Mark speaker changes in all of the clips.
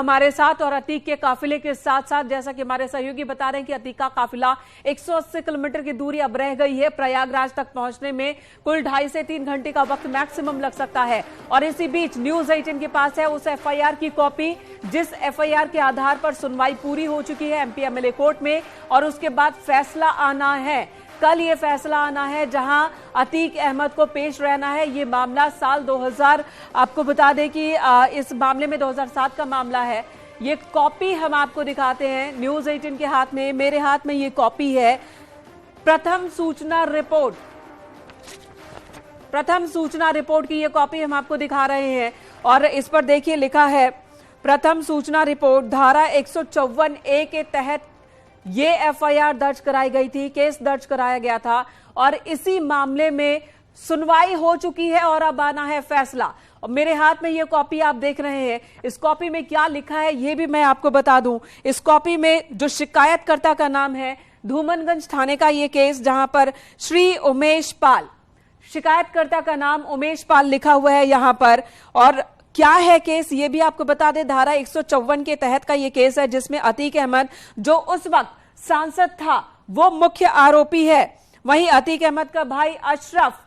Speaker 1: हमारे साथ और अतीक के काफिले के साथ साथ जैसा कि हमारे सहयोगी बता रहे हैं कि अतीक का काफिला 180 किलोमीटर की दूरी अब रह गई है। प्रयागराज तक पहुंचने में कुल 2.5 से 3 घंटे का वक्त मैक्सिमम लग सकता है। और इसी बीच न्यूज 18 के पास है उस एफआईआर की कॉपी जिस एफआईआर के आधार पर सुनवाई पूरी हो चुकी है एमपी एमएलए कोर्ट में, और उसके बाद फैसला आना है। कल ये फैसला आना है जहां अतीक अहमद को पेश रहना है। ये मामला साल 2000, आपको बता दें कि इस मामले में 2007 का मामला है। ये कॉपी हम आपको दिखाते हैं न्यूज 18 के हाथ में, मेरे हाथ में ये कॉपी है। प्रथम सूचना रिपोर्ट की ये कॉपी हम आपको दिखा रहे हैं और इस पर देखिए लिखा है प्रथम सूचना रिपोर्ट धारा 154A के तहत ये एफआईआर दर्ज कराई गई थी, केस दर्ज कराया गया था और इसी मामले में सुनवाई हो चुकी है और अब आना है फैसला। और मेरे हाथ में ये कॉपी आप देख रहे हैं, इस कॉपी में क्या लिखा है ये भी मैं आपको बता दूं। इस कॉपी में जो शिकायतकर्ता का नाम है, धूमनगंज थाने का ये केस जहां पर श्री उमेश पाल, शिकायतकर्ता का नाम उमेश पाल लिखा हुआ है यहां पर। और क्या है केस ये भी आपको बता दें, धारा 154 के तहत का ये केस है जिसमें अतीक अहमद जो उस वक्त सांसद था वो मुख्य आरोपी है। वहीं अतीक अहमद का भाई अशरफ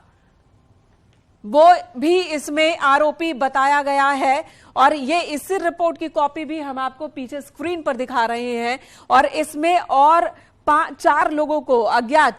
Speaker 1: वो भी इसमें आरोपी बताया गया है। और ये इस रिपोर्ट की कॉपी भी हम आपको पीछे स्क्रीन पर दिखा रहे हैं और इसमें और 4 लोगों को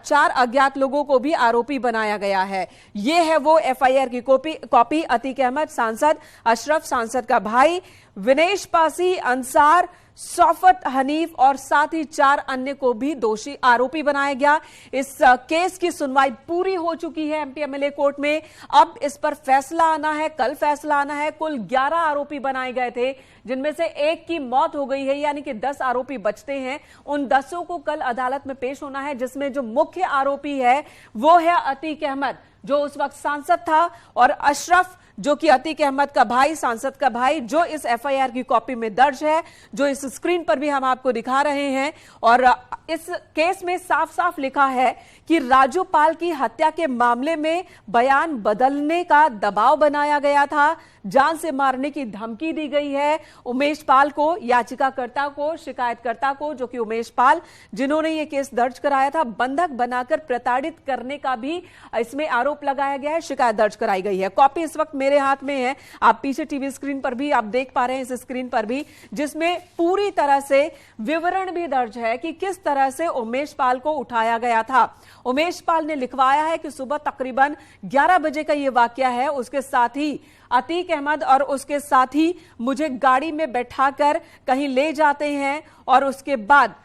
Speaker 1: चार अज्ञात लोगों को भी आरोपी बनाया गया है। ये है वो एफआईआर की कॉपी। अतीक अहमद सांसद, अशरफ सांसद का भाई, विनेश पासी, अंसार, सौफत हनीफ और साथ ही 4 अन्य को भी दोषी आरोपी बनाया गया। इस केस की सुनवाई पूरी हो चुकी है एमपी एमएलए कोर्ट में। अब इस पर फैसला आना है, कल फैसला आना है। कुल 11 आरोपी बनाए गए थे जिनमें से एक की मौत हो गई है, यानी कि 10 आरोपी बचते हैं। उन 10 को कल अदालत में पेश होना है जिसमें जो मुख्य आरोपी है वो है अतीक अहमद जो उस वक्त सांसद था और अशरफ जो कि अतीक अहमद का भाई, सांसद का भाई, जो इस एफआईआर की कॉपी में दर्ज है, जो इस स्क्रीन पर भी हम आपको दिखा रहे हैं। और इस केस में साफ साफ लिखा है कि राजू पाल की हत्या के मामले में बयान बदलने का दबाव बनाया गया था, जान से मारने की धमकी दी गई है उमेश पाल को, याचिकाकर्ता को, शिकायतकर्ता को जो कि उमेश पाल जिन्होंने ये केस दर्ज कराया था, बंधक बनाकर प्रताड़ित करने का भी इसमें आरोप लगाया गया है, शिकायत दर्ज कराई गई है। कॉपी इस वक्त मेरे हाथ में है, आप पीछे टीवी स्क्रीन पर भी आप देख पा रहे हैं, इस स्क्रीन पर भी, जिसमें पूरी तरह से विवरण भी दर्ज है कि किस तरह से उमेश पाल को उठाया गया था। उमेश पाल ने लिखवाया है कि सुबह तकरीबन 11 बजे का यह वाकया है, उसके साथ ही अतीक अहमद और उसके साथी मुझे गाड़ी में बैठाकर कहीं ले जाते हैं और उसके बाद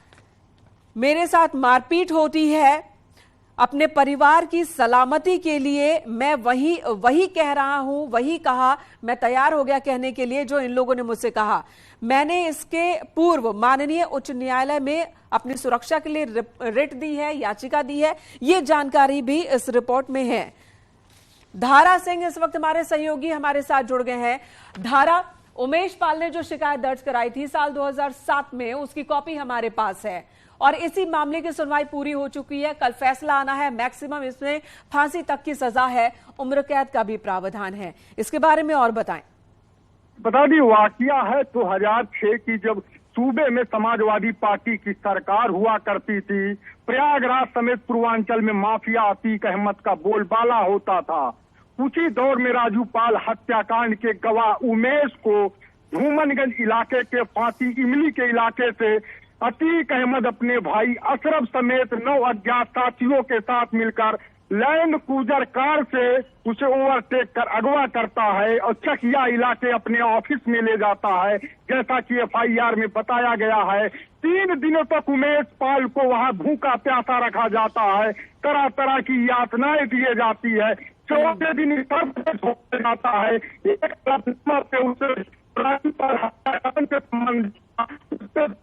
Speaker 1: मेरे साथ मारपीट होती है। अपने परिवार की सलामती के लिए मैं वही कह रहा हूं, वही कहा, मैं तैयार हो गया कहने के लिए जो इन लोगों ने मुझसे कहा। मैंने इसके पूर्व माननीय उच्च न्यायालय में अपनी सुरक्षा के लिए रिट दी है, याचिका दी है। ये जानकारी भी इस रिपोर्ट में है। धारा सिंह इस वक्त हमारे सहयोगी हमारे साथ जुड़ गए हैं। धारा, उमेश पाल ने जो शिकायत दर्ज कराई थी साल 2007 में, उसकी कॉपी हमारे पास है और इसी मामले की सुनवाई पूरी हो चुकी है। कल फैसला आना है, मैक्सिमम इसमें फांसी तक की सजा है, उम्र कैद का भी प्रावधान है। इसके बारे में और बताएं।
Speaker 2: बता दी, वाकया है 2006 की, जब सूबे में समाजवादी पार्टी की सरकार हुआ करती थी। प्रयागराज समेत पूर्वांचल में माफिया अतीक अहमद का बोलबाला होता था। उसी दौर में राजू पाल हत्याकांड के गवाह उमेश को धूमनगंज इलाके के फांसी इमली के इलाके से अतीक अहमद अपने भाई अशरफ समेत 9 अज्ञात साथियों के साथ मिलकर लैंड क्रूजर कार से उसे ओवरटेक कर अगवा करता है और चकिया इलाके अपने ऑफिस में ले जाता है। जैसा कि एफआईआर में बताया गया है, 3 दिनों तक उमेश पाल को वहां भूखा प्यासा रखा जाता है, तरह तरह की यातनाएं दिए जाती है। 14वें दिन छोड़ जाता है। एक से उसे हत्याकांड से संबंधित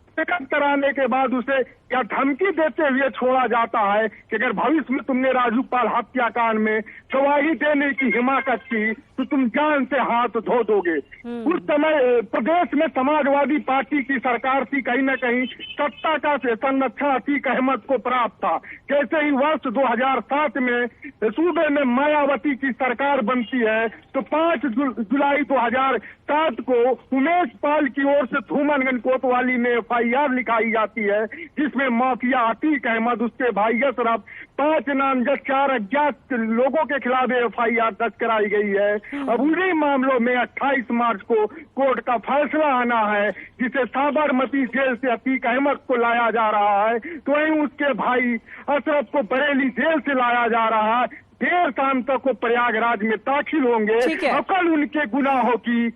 Speaker 2: कराने के बाद उसे या धमकी देते हुए छोड़ा जाता है कि अगर भविष्य में तुमने राजू पाल हत्याकांड में गवाही देने की हिमाकत की तो तुम जान से हाथ धो दोगे। उस समय प्रदेश में समाजवादी पार्टी की सरकार थी, कहीं न कहीं सत्ता का संरक्षण अतीक अहमद को प्राप्त था। जैसे ही वर्ष 2007 में सूबे में मायावती की सरकार बनती है तो 5 जुलाई 2007 को उमेश पाल की ओर से धूमनगंज कोतवाली में FIR लिखाई जाती है, जिसमें माफिया अतीक अहमद, उसके भाई अशरफ, 5 नामजद 4 अज्ञात लोगों के खिलाफ FIR दर्ज कराई गई है। अब उन्हीं मामलों में 28 मार्च को कोर्ट का फैसला आना है, जिसे साबरमती जेल से अतीक अहमद को लाया जा रहा है, तो वहीं उसके भाई अशरफ को बरेली जेल से लाया जा रहा है। देर शाम तक वो प्रयागराज में दाखिल होंगे और कल उनके गुनाहों की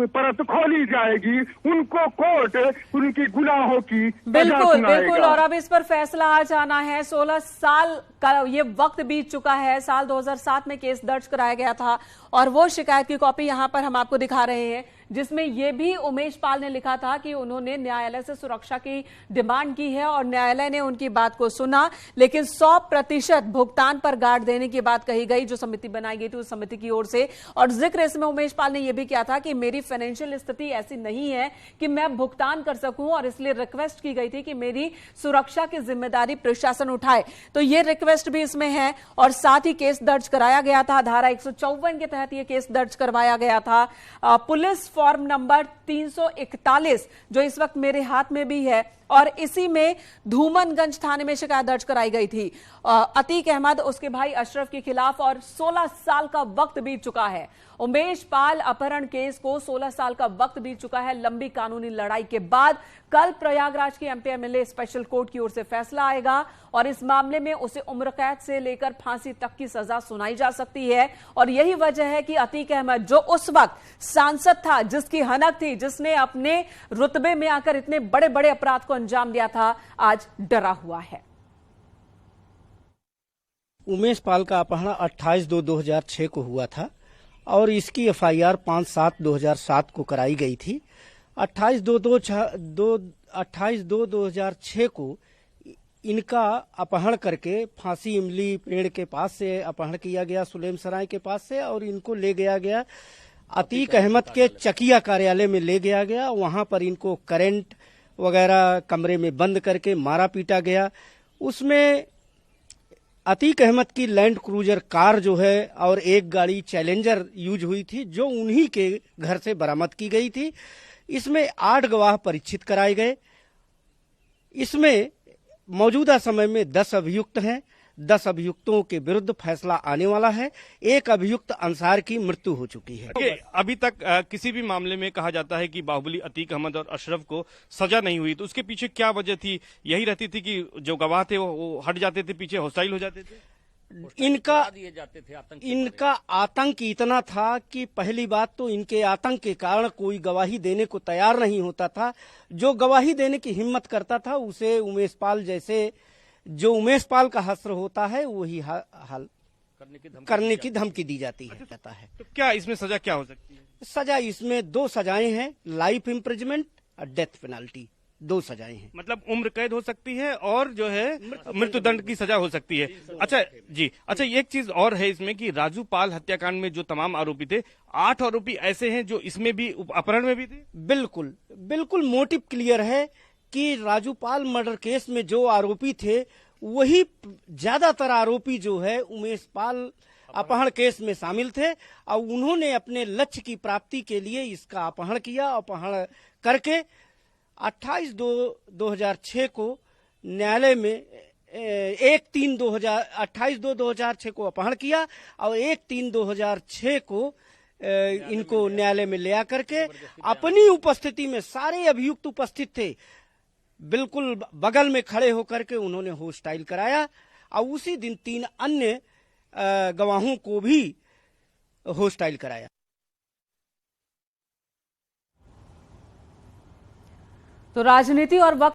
Speaker 2: परत खोली जाएगी, उनको कोर्ट उनकी गुनाहों की
Speaker 1: बिल्कुल बिल्कुल। और अब इस पर फैसला आ जाना है। 16 साल का ये वक्त बीत चुका है। साल 2007 में केस दर्ज कराया गया था और वो शिकायत की कॉपी यहां पर हम आपको दिखा रहे हैं, जिसमें ये भी उमेश पाल ने लिखा था कि उन्होंने न्यायालय से सुरक्षा की डिमांड की है और न्यायालय ने उनकी बात को सुना, लेकिन 100% भुगतान पर गार्ड देने की बात कही गई, जो समिति बनाई गई थी उस समिति की ओर से। और जिक्र इसमें उमेश पाल ने यह भी किया था कि मेरी फाइनेंशियल स्थिति ऐसी नहीं है कि मैं भुगतान कर सकूं और इसलिए रिक्वेस्ट की गई थी कि मेरी सुरक्षा की जिम्मेदारी प्रशासन उठाए। तो ये रिक्वेस्ट भी इसमें है और साथ ही केस दर्ज कराया गया था। धारा 154 के तहत यह केस दर्ज करवाया गया था। पुलिस फॉर्म नंबर 341 जो इस वक्त मेरे हाथ में भी है, और इसी में धूमनगंज थाने में शिकायत दर्ज कराई गई थी अतीक अहमद, उसके भाई अशरफ के खिलाफ। और 16 साल का वक्त बीत चुका है। उमेश पाल अपहरण केस को 16 साल का वक्त बीत चुका है। लंबी कानूनी लड़ाई के बाद कल प्रयागराज के MP MLA स्पेशल कोर्ट की ओर से फैसला आएगा और इस मामले में उसे उम्र कैद से लेकर फांसी तक की सजा सुनाई जा सकती है। और यही वजह है कि अतीक अहमद, जो उस वक्त सांसद था, जिसकी हनक थी, जिसने अपने रुतबे में आकर इतने बड़े बड़े अपराध को अंजाम दिया था, आज डरा हुआ है।
Speaker 3: उमेश पाल का अपहरण 28/2/2006 को हुआ था और इसकी FIR 5/7/2007 को कराई गई थी। 28/2/2006 को इनका अपहरण करके फांसी इमली पेड़ के पास से अपहरण किया गया, सुलेम सराय के पास से, और इनको ले गया अतीक अहमद के चकिया कार्यालय में ले गया। वहां पर इनको करंट वगैरह कमरे में बंद करके मारा पीटा गया। उसमें अतीक अहमद की लैंड क्रूजर कार जो है और एक गाड़ी चैलेंजर यूज हुई थी, जो उन्हीं के घर से बरामद की गई थी। इसमें 8 गवाह परीक्षित कराए गए। इसमें मौजूदा समय में 10 अभियुक्त हैं। 10 अभियुक्तों के विरुद्ध फैसला आने वाला है। एक अभियुक्त अंसार की मृत्यु हो चुकी है।
Speaker 4: अभी तक किसी भी मामले में कहा जाता है कि बाहुबली अतीक अहमद और अशरफ को सजा नहीं हुई, तो उसके पीछे क्या वजह थी? यही रहती थी कि जो गवाह थे वो हट जाते थे, पीछे हॉस्टाइल हो जाते थे?
Speaker 3: इनका आतंक इतना था कि पहली बात तो इनके आतंक के कारण कोई गवाही देने को तैयार नहीं होता था। जो गवाही देने की हिम्मत करता था उसे उमेश पाल जैसे, जो उमेश पाल का हस्र होता है, वही हाल करने की धमकी दी जाती है।
Speaker 4: तो क्या इसमें सजा क्या हो सकती है?
Speaker 3: सजा इसमें 2 सजाएं हैं, लाइफ इम्प्रिजमेंट और डेथ पेनाल्टी, 2 सजाएं हैं।
Speaker 4: मतलब उम्र कैद हो सकती है और जो है मृत्युदंड की सजा हो सकती है। अच्छा जी, अच्छा एक चीज और है इसमें कि राजू पाल हत्याकांड में जो तमाम आरोपी थे, 8 आरोपी ऐसे हैं जो इसमें भी अपहरण में भी थे।
Speaker 3: बिल्कुल मोटिव क्लियर है कि राजू पाल मर्डर केस में जो आरोपी थे वही ज्यादातर आरोपी जो है उमेश पाल अपहरण केस में शामिल थे और उन्होंने अपने लक्ष्य की प्राप्ति के लिए इसका अपहरण किया। अपहरण करके 28/2/2006 को न्यायालय में 28/2/2006 को अपहरण किया और 1/3/2006 को इनको न्यायालय में ले आकर के अपनी उपस्थिति में, सारे अभियुक्त उपस्थित थे, बिल्कुल बगल में खड़े होकर के उन्होंने हॉस्टाइल कराया और उसी दिन 3 अन्य गवाहों को भी हॉस्टाइल कराया।
Speaker 1: तो राजनीति और वक्त